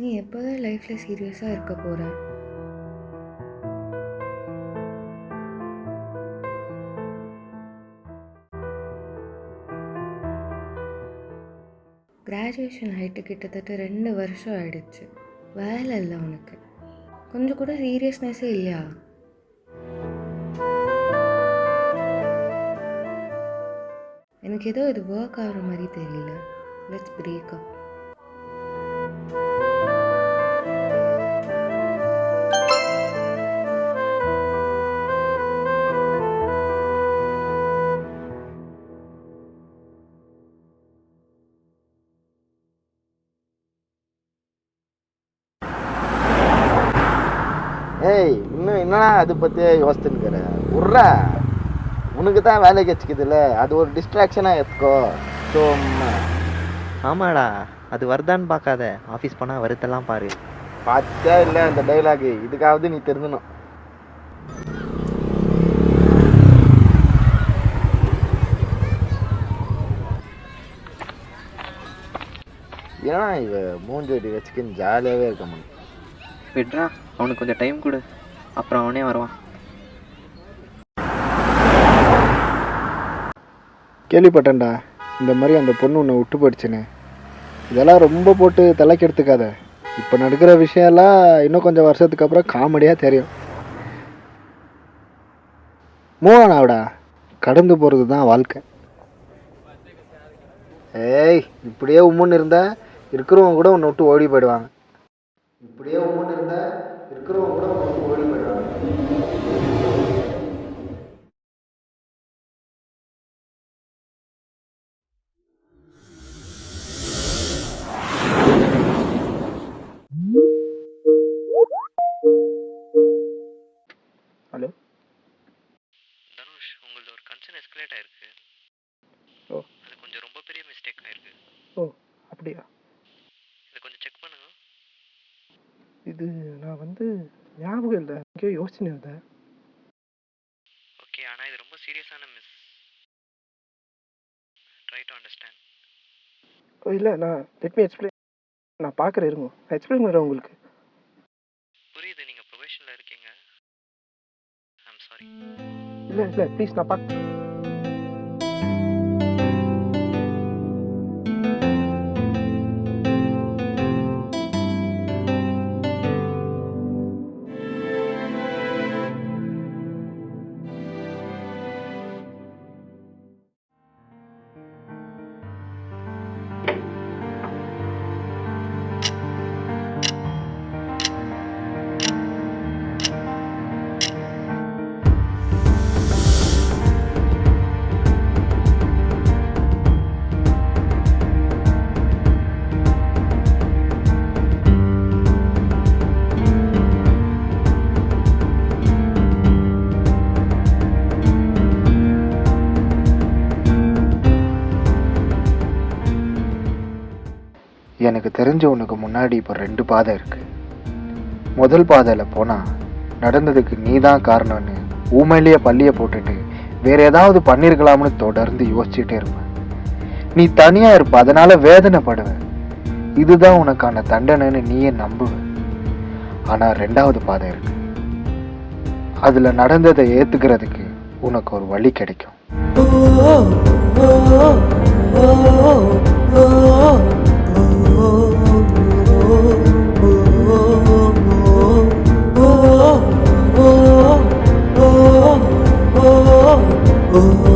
நீ எப்போதான் லைஃப்பில் சீரியஸாக இருக்க போகிற? கிராஜுவேஷன் ஆகிட்டு கிட்டத்தட்ட 2 வருஷம் ஆயிடுச்சு. வேலை இல்லை உனக்கு, கொஞ்சம் கூட சீரியஸ்னஸே இல்லையா? எனக்கு ஏதோ இது ஒர்க் ஆகிற மாதிரி தெரியல. Let's break up. ஏய், இன்னும் என்னடா அதை பற்றியே யோசிச்சுன்னுக்கிற? உட்றா, உனக்கு தான் வேலை கச்சிக்குதுல்ல, அது ஒரு டிஸ்ட்ராக்ஷனாக எடுத்துக்கோ. சும்மா. ஆமாடா, அது வருதான்னு பார்க்காத, ஆஃபீஸ் போனால் வருத்தெல்லாம் பாரு. பார்த்தா இல்லை அந்த டைலாகு, இதுக்காவது நீ தெரிஞ்சணும். ஏன்னா இவ மூஞ்சோடி வச்சுக்கின்னு ஜாலியாகவே இருக்க முடியும். விட்றா, அவனுக்கு கொஞ்சம் டைம் கொடு, அப்புறம் அவனே வருவான். கேள்விப்பட்டேன்டா இந்த மாதிரி அந்த பொண்ணு உன்னை விட்டு போயிடுச்சுன்னு. இதெல்லாம் ரொம்ப போட்டு தலைக்கெடுத்துக்காத. இப்போ நடக்கிற விஷயம்லாம் இன்னும் கொஞ்சம் வருஷத்துக்கு அப்புறம் காமெடியாக தெரியும். மூவ் ஆவிடா, கடந்து போகிறது தான் வாழ்க்கை. ஏய், இப்படியே உம்முன்னு இருந்தா இருக்கிறவங்க கூட உன்னை விட்டு ஓடி போயிடுவாங்க. இப்படியே உம்முன்னு இருந்தா இருக்கிறவங்க கூட உன்னை விட்டு ஓடி போயிடுவாங்க. ஹலோ தனுஷ், உங்களது ஒரு கன்சர்ன் எஸ்கலேட் ஆயிருக்கு. ஓ, அது கொஞ்சம் ரொம்ப பெரிய மிஸ்டேக் ஆயிருக்கு. ஓ அப்படியா? இதை கொஞ்சம் செக் பண்ணுங்க. இது நான் ஞாபகம் இல்லை, எங்கேயோ யோசிச்சுன்னு இருந்தேன். ஓகே, ஆனால் இது ரொம்ப சீரியஸான மிஸ். Try to understand. ஓ இல்லை, லெட் மீ எக்ஸ்பிளைன். நான் பார்க்குறேன், இருங்க, நான் எக்ஸ்பிளைன் பண்ணுறேன் உங்களுக்கு. புரியுது, நீங்கள் ப்ரொஃபஷனில் இருக்கீங்க. I'm sorry. இல்லை ப்ளீஸ், நான் பார்க்க. எனக்கு தெரிஞ்சவனுக்கு முன்னாடி இப்போ 2 பாதை இருக்கு. முதல் பாதையில் போனால் நடந்ததுக்கு நீ தான் காரணம்னு ஊமையிலேயே பள்ளியை போட்டுட்டு வேற ஏதாவது பண்ணியிருக்கலாம்னு தொடர்ந்து யோசிச்சுட்டே இருப்பேன். நீ தனியாக இருப்ப, அதனால வேதனைப்படுவ. இதுதான் உனக்கான தண்டனைன்னு நீயே நம்புவ. ஆனால் 2வது பாதை இருக்கு. அதில் நடந்ததை ஏற்றுக்கிறதுக்கு உனக்கு ஒரு வழி கிடைக்கும். Oh